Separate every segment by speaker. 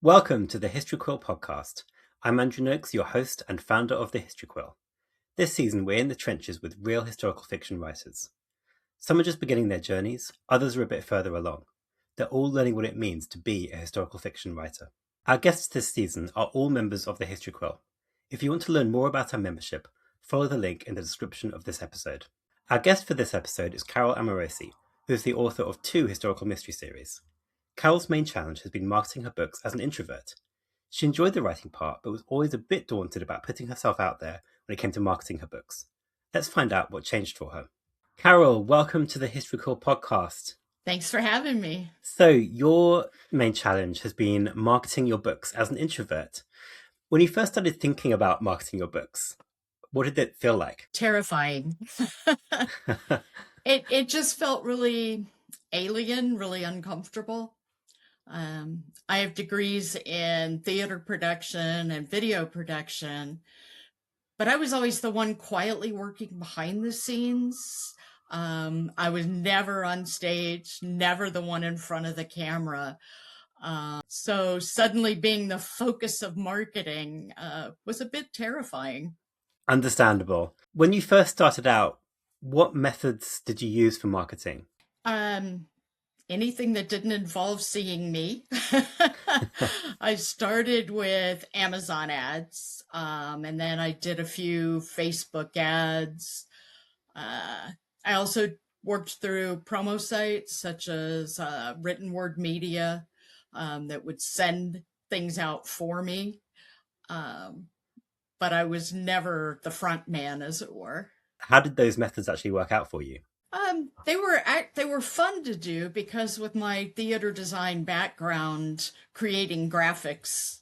Speaker 1: Welcome to the History Quill podcast. I'm Andrew Noakes, your host and founder of the History Quill. This season, we're in the trenches with real historical fiction writers. Some are just beginning their journeys, others are a bit further along. They're all learning what it means to be a historical fiction writer. Our guests this season are all members of the History Quill. If you want to learn more about our membership, follow the link in the description of this episode. Our guest for this episode is Carol Amorosi, who is the author of 2 historical mystery series. Carol's main challenge has been marketing her books as an introvert. She enjoyed the writing part, but was always a bit daunted about putting herself out there when it came to marketing her books. Let's find out what changed for her. Carol, welcome to the History Quill podcast.
Speaker 2: Thanks for having me.
Speaker 1: So, your main challenge has been marketing your books as an introvert. When you first started thinking about marketing your books, what did it feel like?
Speaker 2: Terrifying. It just felt really alien, really uncomfortable. I have degrees in theater production and video production, but I was always the one quietly working behind the scenes. I was never on stage, never the one in front of the camera. So suddenly being the focus of marketing was a bit terrifying.
Speaker 1: Understandable. When you first started out, what methods did you use for marketing?
Speaker 2: Anything that didn't involve seeing me. I started with Amazon ads, and then I did a few Facebook ads. I also worked through promo sites such as Written Word Media that would send things out for me. But I was never the front man, as it were.
Speaker 1: How did those methods actually work out for you?
Speaker 2: They were fun to do because with my theater design background, creating graphics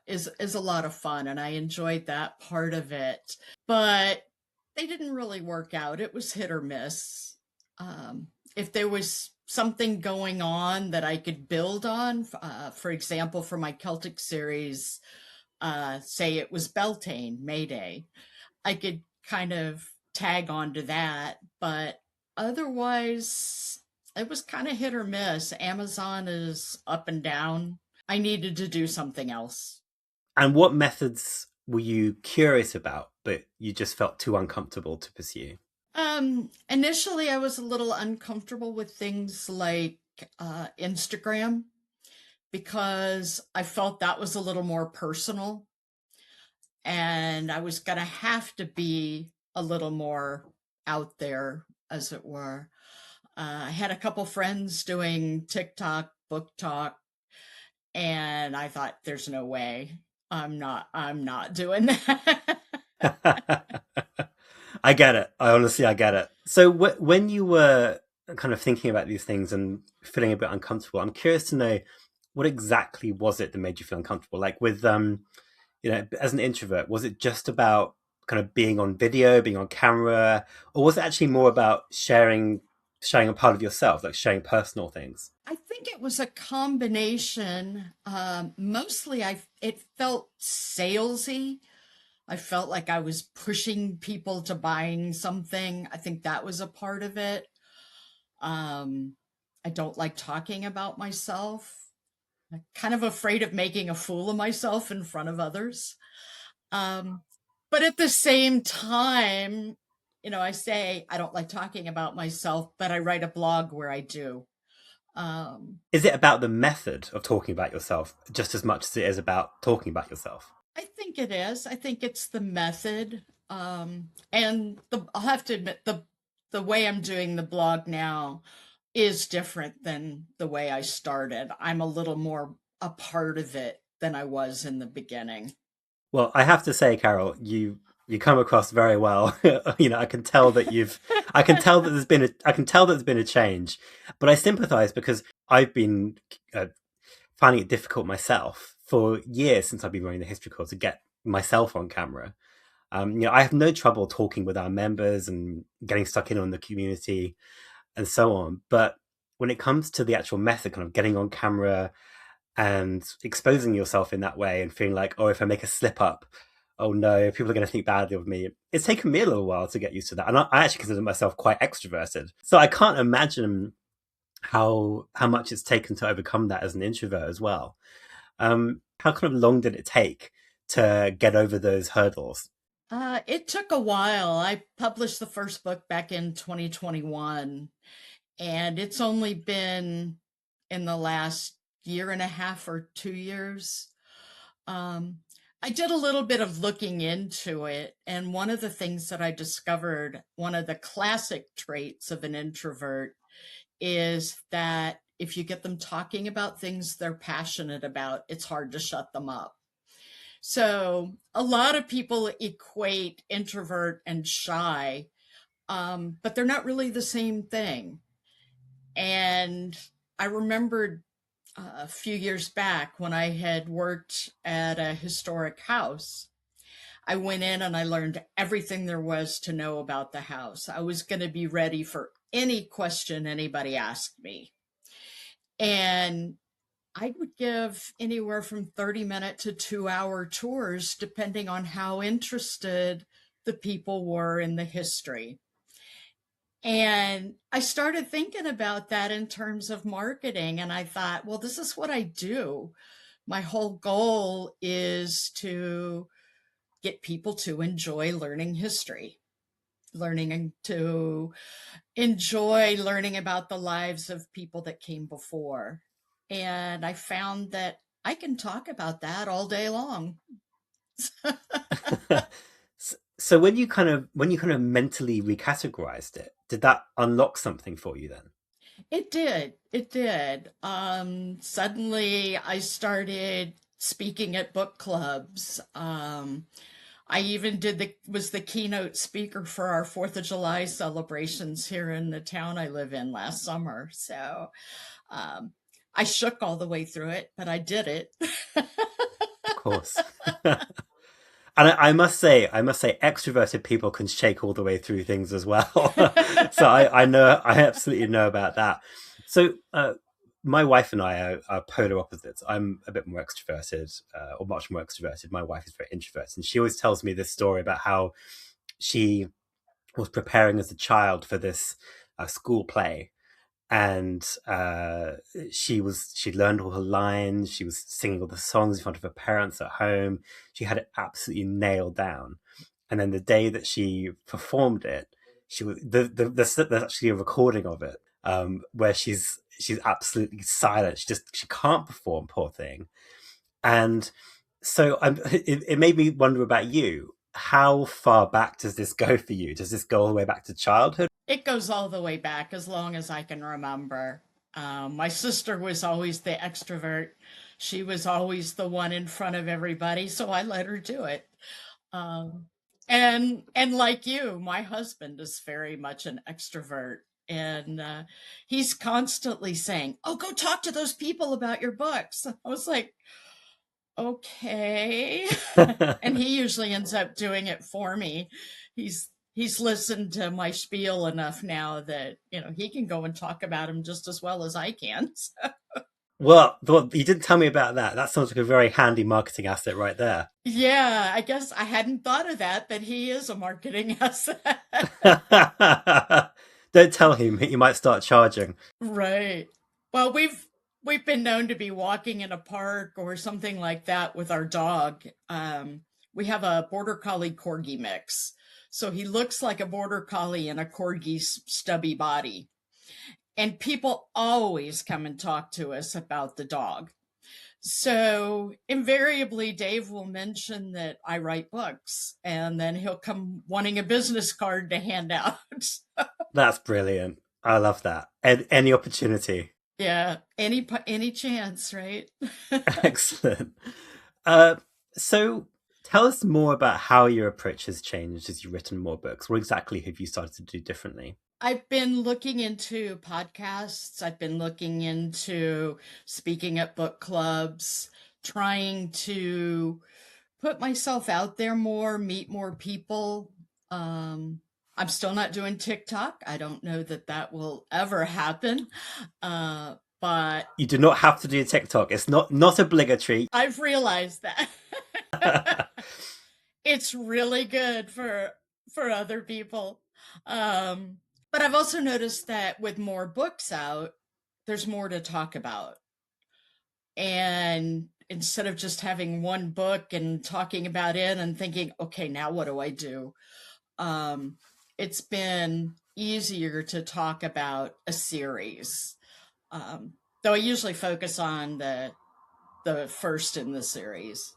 Speaker 2: is a lot of fun, and I enjoyed that part of it. But they didn't really work out. It was hit or miss. If there was something going on that I could build on, for example, for my Celtic series, say it was Beltane, May Day, I could kind of tag onto that, but otherwise it was kind of hit or miss. Amazon is up and down. I needed to do something else.
Speaker 1: And what methods were you curious about, but you just felt too uncomfortable to pursue?
Speaker 2: Initially I was a little uncomfortable with things like Instagram, because I felt that was a little more personal, and I was going to have to be a little more out there, as it were. I had a couple friends doing TikTok, book talk, and I thought, there's no way. I'm not doing that.
Speaker 1: I get it. I get it. So when you were kind of thinking about these things and feeling a bit uncomfortable, I'm curious to know, what exactly was it that made you feel uncomfortable? Like with, as an introvert, was it just about kind of being on video, being on camera, or was it actually more about sharing a part of yourself, like sharing personal things?
Speaker 2: I think it was a combination. Mostly it felt salesy. I felt like I was pushing people to buying something. I think that was a part of it. I don't like talking about myself. I'm kind of afraid of making a fool of myself in front of others. But at the same time, I say I don't like talking about myself, but I write a blog where I do.
Speaker 1: Is it about the method of talking about yourself just as much as it is about talking about yourself?
Speaker 2: I think it is. I think it's the method. And I'll have to admit, the way I'm doing the blog now is different than the way I started. I'm a little more a part of it than I was in the beginning.
Speaker 1: Well, I have to say, Carol, you come across very well. I can tell that I can tell that there's been a change, but I sympathize because I've been finding it difficult myself for years since I've been running the History Quill to get myself on camera. I have no trouble talking with our members and getting stuck in on the community and so on. But when it comes to the actual method, kind of getting on camera and exposing yourself in that way and feeling like, oh, if I make a slip up, oh no, people are going to think badly of me. It's taken me a little while to get used to that. And I actually consider myself quite extroverted. So I can't imagine how much it's taken to overcome that as an introvert as well. How kind of long did it take to get over those hurdles?
Speaker 2: It took a while. I published the first book back in 2021, and it's only been in the last year and a half or 2 years. Um, I did a little bit of looking into it, and one of the things that I discovered, one of the classic traits of an introvert, is that if you get them talking about things they're passionate about, it's hard to shut them up. So a lot of people equate introvert and shy, but they're not really the same thing. And I remembered a few years back when I had worked at a historic house. I went in and I learned everything there was to know about the house. I was going to be ready for any question anybody asked me. And I would give anywhere from 30-minute to 2-hour tours, depending on how interested the people were in the history. And I started thinking about that in terms of marketing. And I thought, well, this is what I do. My whole goal is to get people to enjoy learning history, learning to enjoy learning about the lives of people that came before. And I found that I can talk about that all day long.
Speaker 1: So when you kind of mentally recategorized it, did that unlock something for you then?
Speaker 2: It did. It did. Suddenly I started speaking at book clubs. I even was the keynote speaker for our 4th of July celebrations here in the town I live in last summer. So um, I shook all the way through it, but I did it.
Speaker 1: Of course. And I must say, extroverted people can shake all the way through things as well. So I know, I absolutely know about that. So my wife and I are polar opposites. I'm a bit more extroverted, or much more extroverted. My wife is very introverted, and she always tells me this story about how she was preparing as a child for this school play, and she'd learned all her lines. She was singing all the songs in front of her parents at home. She had it absolutely nailed down. And then the day that she performed it, she was there's actually a recording of it, where she's absolutely silent. She can't perform, poor thing. And so it made me wonder about you. How far back does this go for you? Does this go all the way back to childhood?
Speaker 2: It goes all the way back as long as I can remember. My sister was always the extrovert. She was always the one in front of everybody, so I let her do it. Um, and like you, my husband is very much an extrovert, and he's constantly saying, "Oh, go talk to those people about your books." I was like, "Okay," and he usually ends up doing it for me. He's listened to my spiel enough now that he can go and talk about him just as well as I can.
Speaker 1: Well, you didn't tell me about that. That sounds like a very handy marketing asset right there.
Speaker 2: Yeah, I guess I hadn't thought of that, but he is a marketing asset.
Speaker 1: Don't tell him; he might start charging.
Speaker 2: Right. Well, we've been known to be walking in a park or something like that with our dog. We have a border collie corgi mix. So he looks like a border collie in a corgi's stubby body. And people always come and talk to us about the dog. So invariably, Dave will mention that I write books, and then he'll come wanting a business card to hand out.
Speaker 1: That's brilliant. I love that. Any opportunity.
Speaker 2: Yeah, any chance, right?
Speaker 1: Excellent. Uh, so tell us more about how your approach has changed as you've written more books. What exactly have you started to do differently?
Speaker 2: I've been looking into podcasts. I've been looking into speaking at book clubs, trying to put myself out there more, meet more people. Um, I'm still not doing TikTok. I don't know that that will ever happen. But
Speaker 1: You do not have to do TikTok. It's not obligatory.
Speaker 2: I've realized that it's really good for other people. Um, but I've also noticed that with more books out, there's more to talk about. And instead of just having one book and talking about it and thinking, okay, now what do I do? Um, it's been easier to talk about a series. Um, though I usually focus on the first in the series,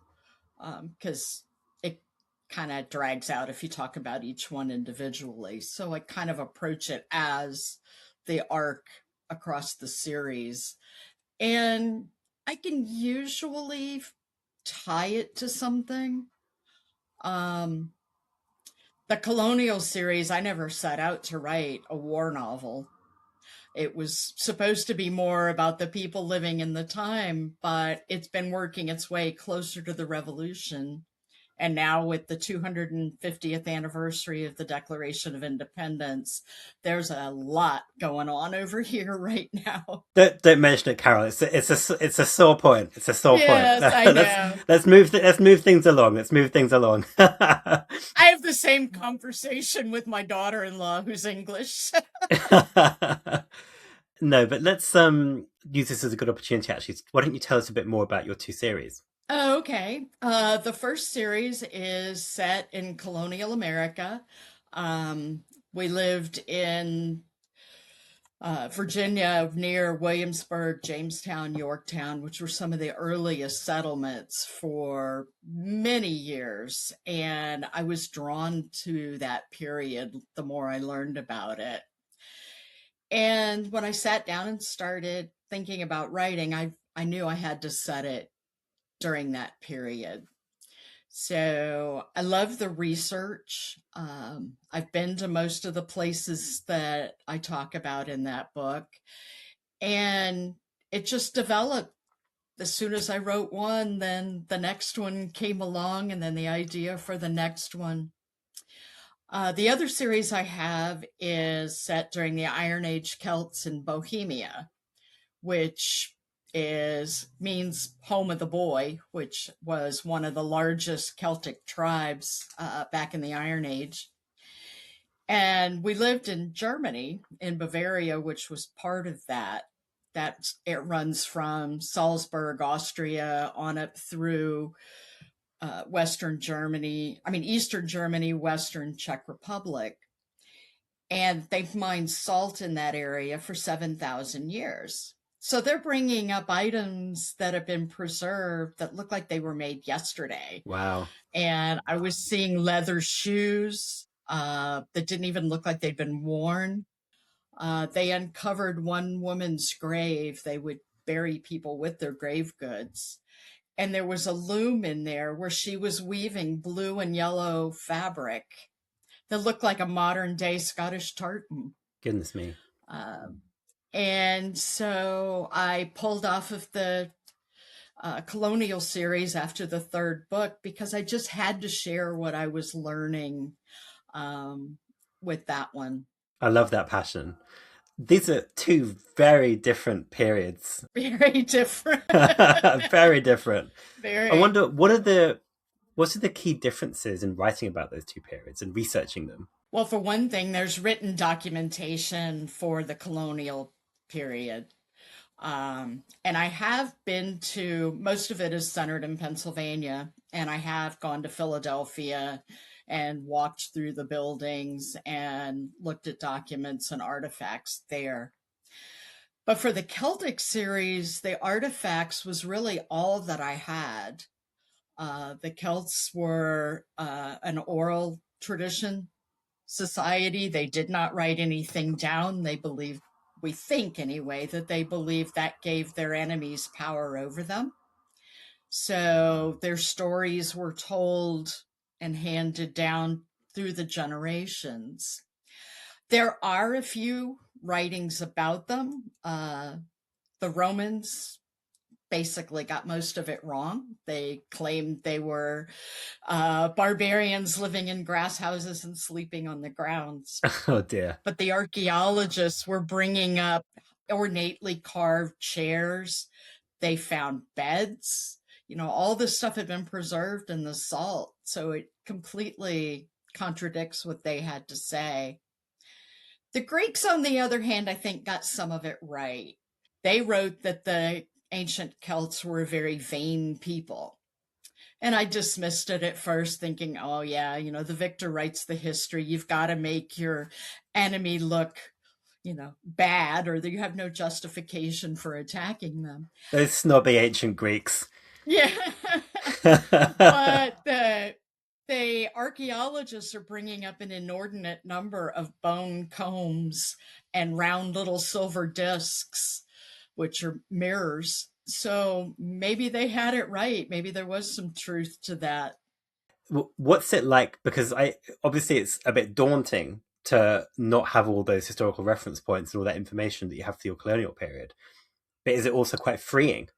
Speaker 2: because it kind of drags out if you talk about each one individually. So I kind of approach it as the arc across the series. And I can usually tie it to something. Um, the Colonial series, I never set out to write a war novel. It was supposed to be more about the people living in the time, but it's been working its way closer to the revolution. And now, with the 250th anniversary of the Declaration of Independence, there's a lot going on over here right now.
Speaker 1: Don't mention it, Carol. It's a sore point. It's a sore point.
Speaker 2: Yes, I know.
Speaker 1: Let's move things along. Let's move things along.
Speaker 2: I have the same conversation with my daughter-in-law who's English.
Speaker 1: No, but let's use this as a good opportunity. Actually, why don't you tell us a bit more about your two series?
Speaker 2: Oh, okay. The first series is set in colonial America. Um, we lived in Virginia near Williamsburg, Jamestown, Yorktown, which were some of the earliest settlements for many years. And I was drawn to that period the more I learned about it. And when I sat down and started thinking about writing, I knew I had to set it during that period. So I love the research. I've been to most of the places that I talk about in that book, and it just developed. As soon as I wrote one, then the next one came along, and then the idea for the next one. The other series I have is set during the Iron Age Celts in Bohemia, which is means home of the boy, which was one of the largest Celtic tribes back in the Iron Age. And we lived in Germany, in Bavaria, which was part of that. That it runs from Salzburg, Austria, on up through Western Germany. I mean, Eastern Germany, Western Czech Republic. And they've mined salt in that area for 7,000 years. So they're bringing up items that have been preserved that look like they were made yesterday.
Speaker 1: Wow.
Speaker 2: And I was seeing leather shoes that didn't even look like they'd been worn. They uncovered one woman's grave. They would bury people with their grave goods. And there was a loom in there where she was weaving blue and yellow fabric that looked like a modern day Scottish tartan.
Speaker 1: Goodness me.
Speaker 2: Um, and so I pulled off of the colonial series after the third book because I just had to share what I was learning um, with that one.
Speaker 1: I love that passion. These are two very different periods.
Speaker 2: Very different.
Speaker 1: Very different. I
Speaker 2: Very.
Speaker 1: wonder what are the key differences in writing about those two periods and researching them?
Speaker 2: Well, for one thing, there's written documentation for the colonial period. And I have been to, most of it is centered in Pennsylvania, and I have gone to Philadelphia and walked through the buildings and looked at documents and artifacts there. But for the Celtic series, the artifacts was really all that I had. The Celts were an oral tradition society. They did not write anything down. They believed, we think anyway, that they believed that gave their enemies power over them. So their stories were told and handed down through the generations. There are a few writings about them. The Romans basically got most of it wrong. They claimed they were barbarians living in grass houses and sleeping on the grounds.
Speaker 1: Oh dear.
Speaker 2: But the archaeologists were bringing up ornately carved chairs. They found beds. You know, all this stuff had been preserved in the salt. So it completely contradicts what they had to say. The Greeks, on the other hand, I think got some of it right. They wrote that the ancient Celts were very vain people. And I dismissed it at first, thinking, oh, yeah, the victor writes the history. You've got to make your enemy look, bad, or that you have no justification for attacking them.
Speaker 1: Those snobby ancient Greeks.
Speaker 2: Yeah. But the archaeologists are bringing up an inordinate number of bone combs and round little silver discs, which are mirrors. So maybe they had it right. Maybe there was some truth to that.
Speaker 1: What's it like? Because I obviously it's a bit daunting to not have all those historical reference points and all that information that you have for your colonial period. But is it also quite freeing?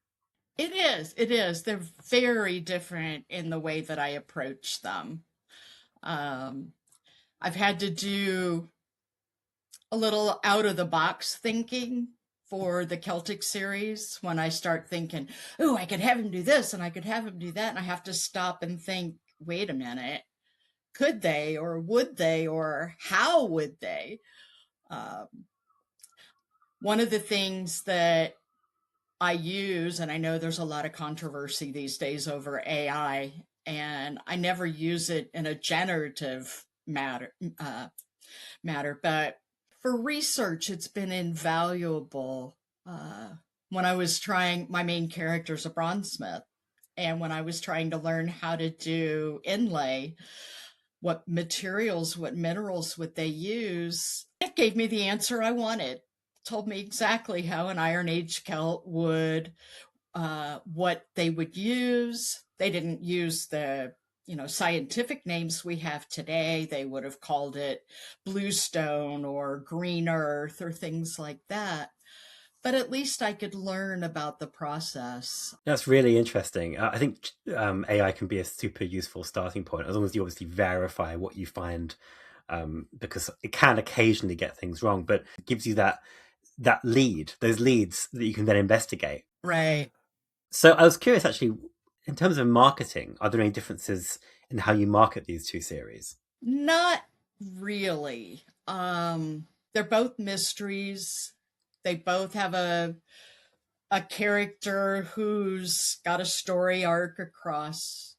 Speaker 2: It is. It is. They're very different in the way that I approach them. Um, I've had to do a little out of the box thinking for the Celtic series when I start thinking, oh, I could have him do this and I could have him do that. And I have to stop and think, wait a minute, could they or would they or how would they? Um, One of the things that I use, and I know there's a lot of controversy these days over AI, and I never use it in a generative matter, but for research, it's been invaluable. When I was trying, my main character is a bronzesmith, and when I was trying to learn how to do inlay, what materials, what minerals would they use, it gave me the answer I wanted. Told me exactly how an Iron Age Celt would, what they would use. They didn't use the scientific names we have today. They would have called it bluestone or green earth or things like that. But at least I could learn about the process.
Speaker 1: That's really interesting. I think AI can be a super useful starting point as long as you obviously verify what you find, because it can occasionally get things wrong, but it gives you that lead, those leads that you can then investigate.
Speaker 2: Right.
Speaker 1: So I was curious, actually, in terms of marketing, are there any differences in how you market these two series?
Speaker 2: Not really. They're both mysteries. They both have a character who's got a story arc across.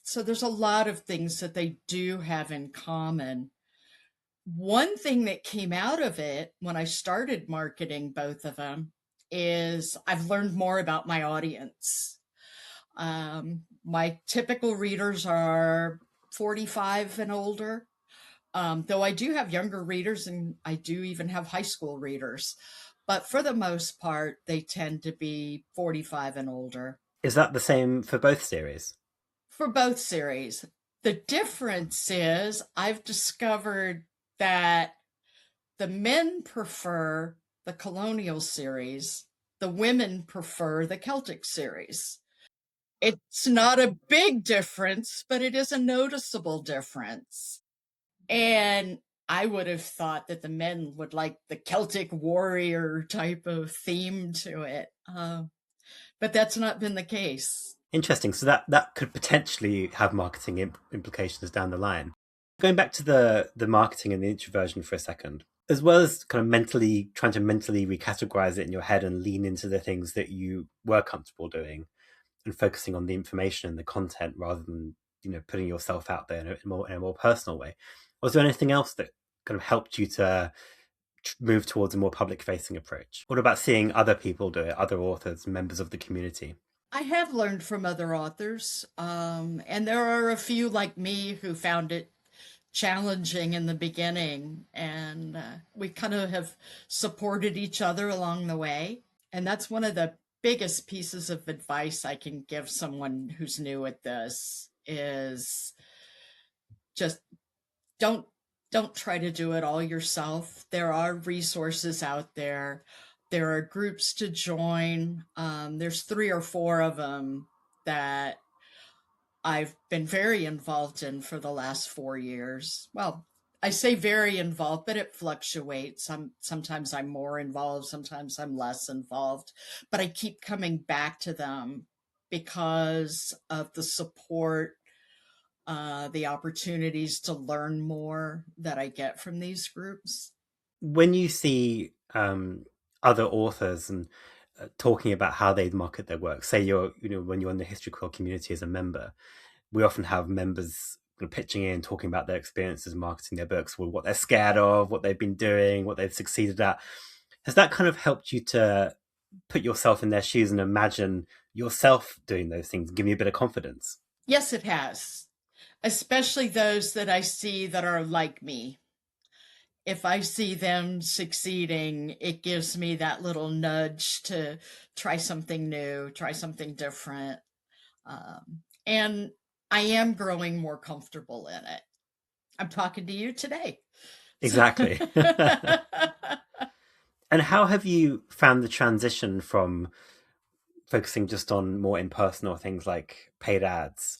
Speaker 2: So there's a lot of things that they do have in common. One thing that came out of it when I started marketing both of them is I've learned more about my audience. My typical readers are 45 and older, though I do have younger readers and I do even have high school readers. But for the most part, they tend to be 45 and older
Speaker 1: Is that the same for both series?
Speaker 2: for both series. The difference is I've discovered that the men prefer the colonial series, the women prefer the Celtic series. It's not a big difference, but it is a noticeable difference. And I would have thought that the men would like the Celtic warrior type of theme to it. But that's not been the case.
Speaker 1: Interesting. So that could potentially have marketing implications down the line. Going back to the marketing and the introversion for a second, as well as kind of mentally trying to mentally recategorize it in your head and lean into the things that you were comfortable doing and focusing on the information and the content rather than putting yourself out there in a more personal way. Was there anything else that kind of helped you to move towards a more public facing approach? What about seeing other people do it, other authors, members of the community?
Speaker 2: I have learned from other authors, and there are a few like me who found it challenging in the beginning, and we kind of have supported each other along the way. And that's one of the biggest pieces of advice I can give someone who's new at this is just don't don't try to do it all yourself. There are resources out there. There are groups to join. There's three or four of them that I've been very involved in for the last 4 years. Well, I say very involved, but it fluctuates. Sometimes I'm more involved, sometimes I'm less involved, but I keep coming back to them because of the support, the opportunities to learn more that I get from these groups.
Speaker 1: When you see other authors and talking about how they market their work. Say when you're in the History Quill community as a member, we often have members pitching in, talking about their experiences marketing their books, what they're scared of, what they've been doing, what they've succeeded at. Has that kind of helped you to put yourself in their shoes and imagine yourself doing those things, give you a bit of confidence?
Speaker 2: Yes, it has, especially those that I see that are like me. If I see them succeeding, it gives me that little nudge to try something new, try something different. And I am growing more comfortable in it. I'm talking to you today. So
Speaker 1: Exactly. And how have you found the transition from focusing just on more impersonal things like paid ads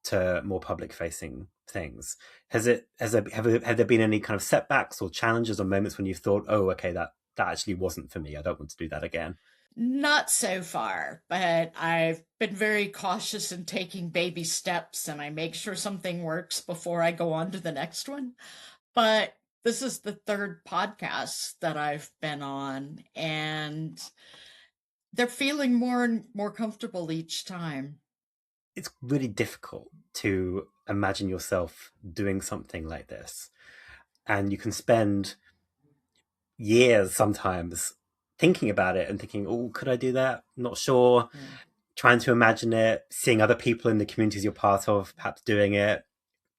Speaker 1: to more public facing things? Have there been any kind of setbacks or challenges or moments when you thought, oh, okay, that actually wasn't for me, I don't want to do that again?
Speaker 2: not so far, but I've been very cautious in taking baby steps and I make sure something works before I go on to the next one. But this is the third podcast that I've been on, and they're feeling more and more comfortable each time.
Speaker 1: It's really difficult to imagine yourself doing something like this, and you can spend years sometimes thinking about it and thinking, oh, could I do that? Not sure.
Speaker 2: Yeah.
Speaker 1: Trying to imagine it, seeing other people in the communities you're part of perhaps doing it,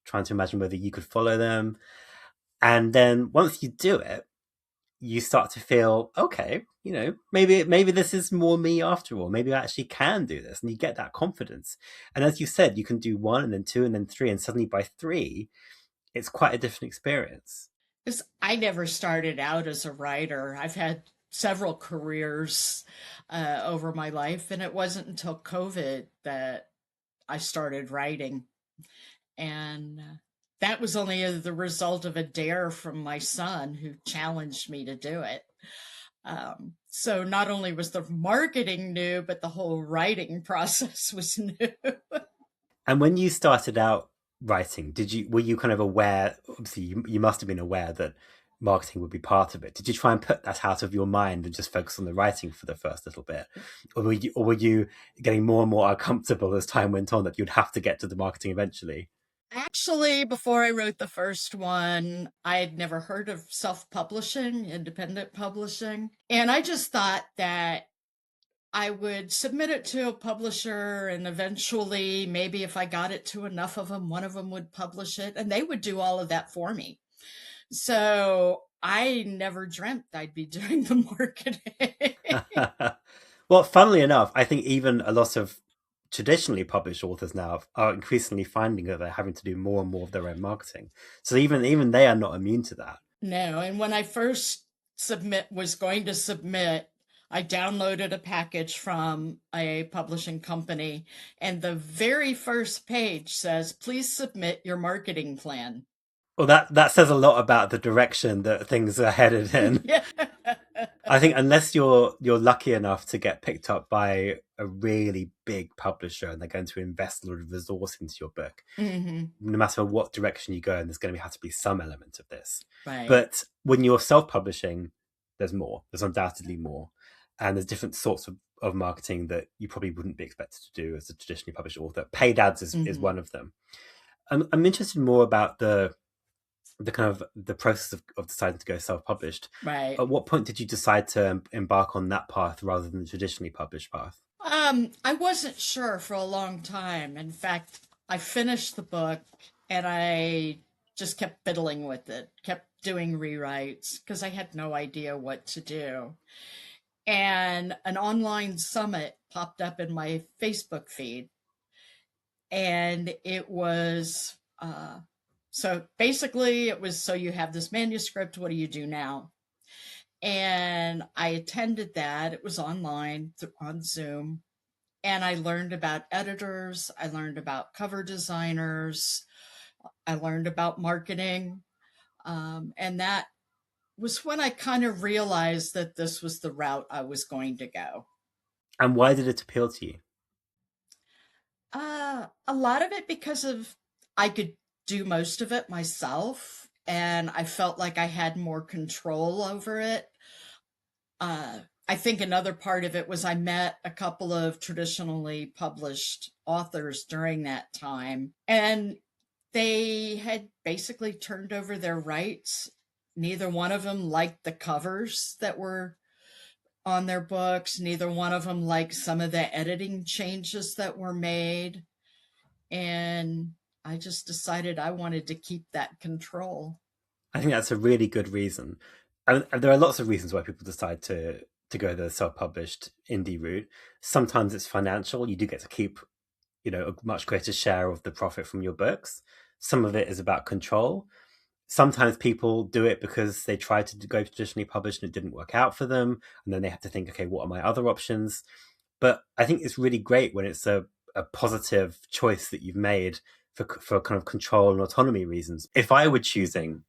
Speaker 1: trying to imagine whether you could follow them. And then once you do it, you start to feel, okay, maybe this is more me after all. Maybe I actually can do this. And you get that confidence. And as you said, you can do one and then two and then three. And suddenly by three, it's quite a different experience.
Speaker 2: Because I never started out as a writer. I've had several careers over my life, and it wasn't until COVID that I started writing. And that was only the result of a dare from my son who challenged me to do it. So not only was the marketing new, but the whole writing process was new.
Speaker 1: And when you started out writing, were you kind of aware? Obviously, you must have been aware that marketing would be part of it. Did you try and put that out of your mind and just focus on the writing for the first little bit, or were you getting more and more uncomfortable as time went on that you'd have to get to the marketing eventually?
Speaker 2: Actually, before I wrote the first one, I had never heard of self publishing, independent publishing. And I just thought that I would submit it to a publisher, and eventually, maybe if I got it to enough of them, one of them would publish it and they would do all of that for me. So I never dreamt I'd be doing the marketing.
Speaker 1: Well, funnily enough, I think even a lot of traditionally published authors now are increasingly finding that they're having to do more and more of their own marketing. So even they are not immune to that.
Speaker 2: No, and when I first submit was going to submit, I downloaded a package from a publishing company, and the very first page says, "Please submit your marketing plan."
Speaker 1: Well, that says a lot about the direction that things are headed in.
Speaker 2: Yeah.
Speaker 1: I think unless you're lucky enough to get picked up by a really big publisher and they're going to invest a lot of resource into your book,
Speaker 2: Hmm.
Speaker 1: no matter what direction you go, and there's going to have to be some element of this.
Speaker 2: Right.
Speaker 1: But when you're self-publishing, there's more. There's undoubtedly more, and there's different sorts of marketing that you probably wouldn't be expected to do as a traditionally published author. Paid ads is
Speaker 2: Hmm.
Speaker 1: one of them. I'm interested more about the kind of the process of deciding to go self-published.
Speaker 2: Right.
Speaker 1: At what point did you decide to embark on that path rather than the traditionally published path?
Speaker 2: I wasn't sure for a long time. In fact, I finished the book and I just kept fiddling with it, kept doing rewrites because I had no idea what to do. And an online summit popped up in my Facebook feed. And it was, so basically, it was, so you have this manuscript, what do you do now? And I attended that. It was online on Zoom. And I learned about editors, I learned about cover designers, I learned about marketing. And that was when I kind of realized that this was the route I was going to go.
Speaker 1: And why did it appeal to you?
Speaker 2: A lot of it because of I could do most of it myself, and I felt like I had more control over it. I think another part of it was I met a couple of traditionally published authors during that time, and they had basically turned over their rights. Neither one of them liked the covers that were on their books. Neither one of them liked some of the editing changes that were made. And I just decided I wanted to keep that control.
Speaker 1: I think that's a really good reason. And there are lots of reasons why people decide to go the self-published indie route. Sometimes it's financial. You do get to keep, a much greater share of the profit from your books. Some of it is about control. Sometimes people do it because they tried to go traditionally published and it didn't work out for them, and then they have to think, okay, what are my other options? But I think it's really great when it's a positive choice that you've made for kind of control and autonomy reasons. If I were choosing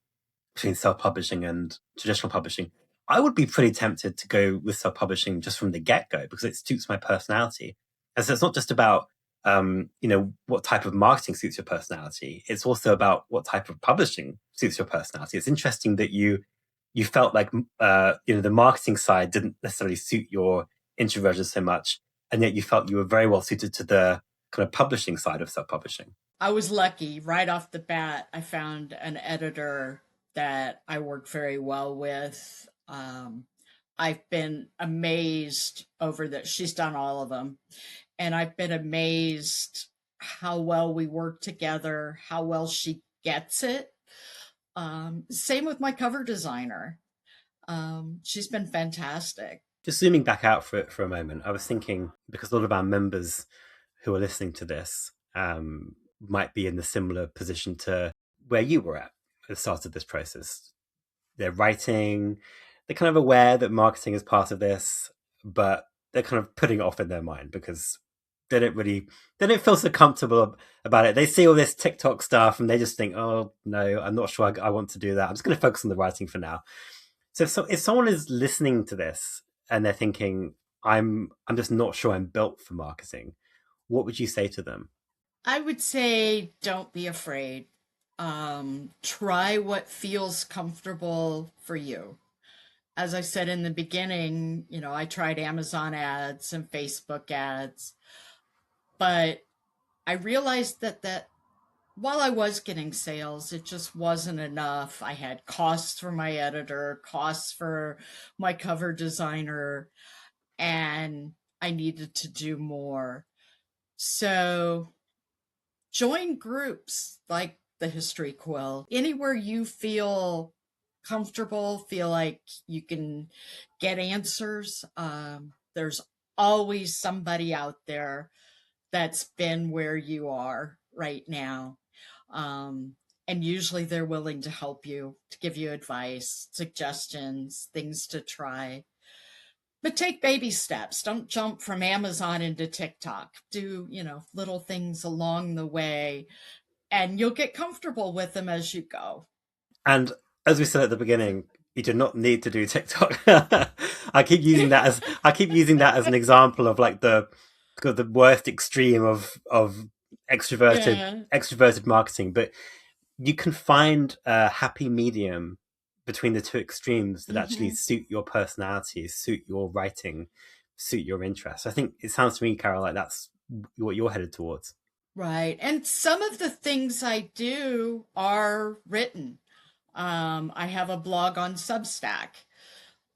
Speaker 1: between self-publishing and traditional publishing, I would be pretty tempted to go with self-publishing just from the get-go because it suits my personality. And so it's not just about what type of marketing suits your personality. It's also about what type of publishing suits your personality. It's interesting that you felt like the marketing side didn't necessarily suit your introversion so much, and yet you felt you were very well suited to the kind of publishing side of self-publishing.
Speaker 2: I was lucky right off the bat. I found an editor that I worked very well with. I've been amazed over that. She's done all of them. And I've been amazed how well we work together, how well she gets it. Same with my cover designer. She's been fantastic.
Speaker 1: Just zooming back out for a moment, I was thinking because a lot of our members who are listening to this might be in the similar position to where you were at the start of this process. They're writing, they're kind of aware that marketing is part of this, but they're kind of putting it off in their mind because they don't feel so comfortable about it. They see all this TikTok stuff and they just think, oh no, I'm not sure I want to do that. I'm just going to focus on the writing for now. So if someone is listening to this and they're thinking, I'm just not sure I'm built for marketing, what would you say to them?
Speaker 2: I would say don't be afraid. Try what feels comfortable for you. As I said in the beginning, I tried Amazon ads and Facebook ads, but I realized that while I was getting sales, it just wasn't enough. I had costs for my editor, costs for my cover designer, and I needed to do more. So join groups like the History Quill, anywhere you feel comfortable, feel like you can get answers. There's always somebody out there that's been where you are right now. And usually they're willing to help you, to give you advice, suggestions, things to try. But take baby steps. Don't jump from Amazon into TikTok. Do, little things along the way, and you'll get comfortable with them as you go.
Speaker 1: And as we said at the beginning, you do not need to do TikTok. I keep using that as an example of like the worst extreme of
Speaker 2: Yeah.
Speaker 1: extroverted marketing. But you can find a happy medium between the two extremes that actually
Speaker 2: Hmm.
Speaker 1: suit your personality, suit your writing, suit your interests. I think it sounds to me, Carol, like that's what you're headed towards.
Speaker 2: Right. And some of the things I do are written. I have a blog on Substack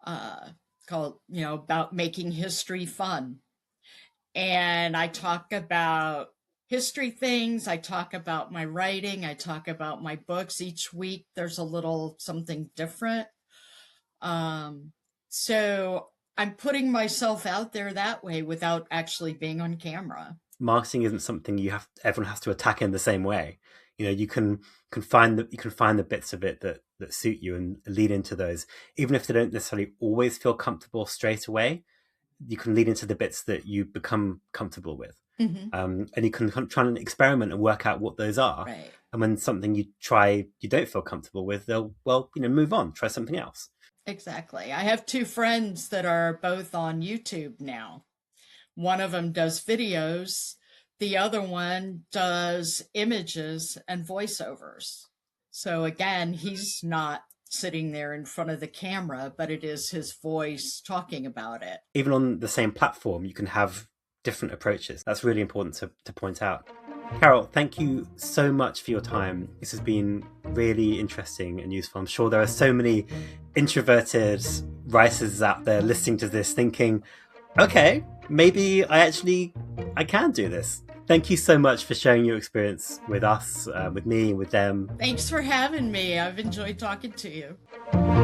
Speaker 2: uh, called, about making history fun. And I talk about history things. I talk about my writing. I talk about my books. Each week there's a little something different. Um, so I'm putting myself out there that way without actually being on camera.
Speaker 1: Marketing isn't something everyone has to attack in the same way. You can find the bits of it that suit you and lead into those, even if they don't necessarily always feel comfortable straight away. You can lead into the bits that you become comfortable with,
Speaker 2: Hmm.
Speaker 1: and you can try and experiment and work out what those are.
Speaker 2: Right.
Speaker 1: And when something you try you don't feel comfortable with, they'll move on, try something else.
Speaker 2: Exactly. I have two friends that are both on YouTube now. One of them does videos, the other one does images and voiceovers. So again, he's not sitting there in front of the camera, but it is his voice talking about it.
Speaker 1: Even on the same platform, you can have different approaches. That's really important to point out. Carol, thank you so much for your time. This has been really interesting and useful. I'm sure there are so many introverted writers out there listening to this thinking, okay, maybe I can do this. Thank you so much for sharing your experience with us, with me, with them.
Speaker 2: Thanks for having me. I've enjoyed talking to you.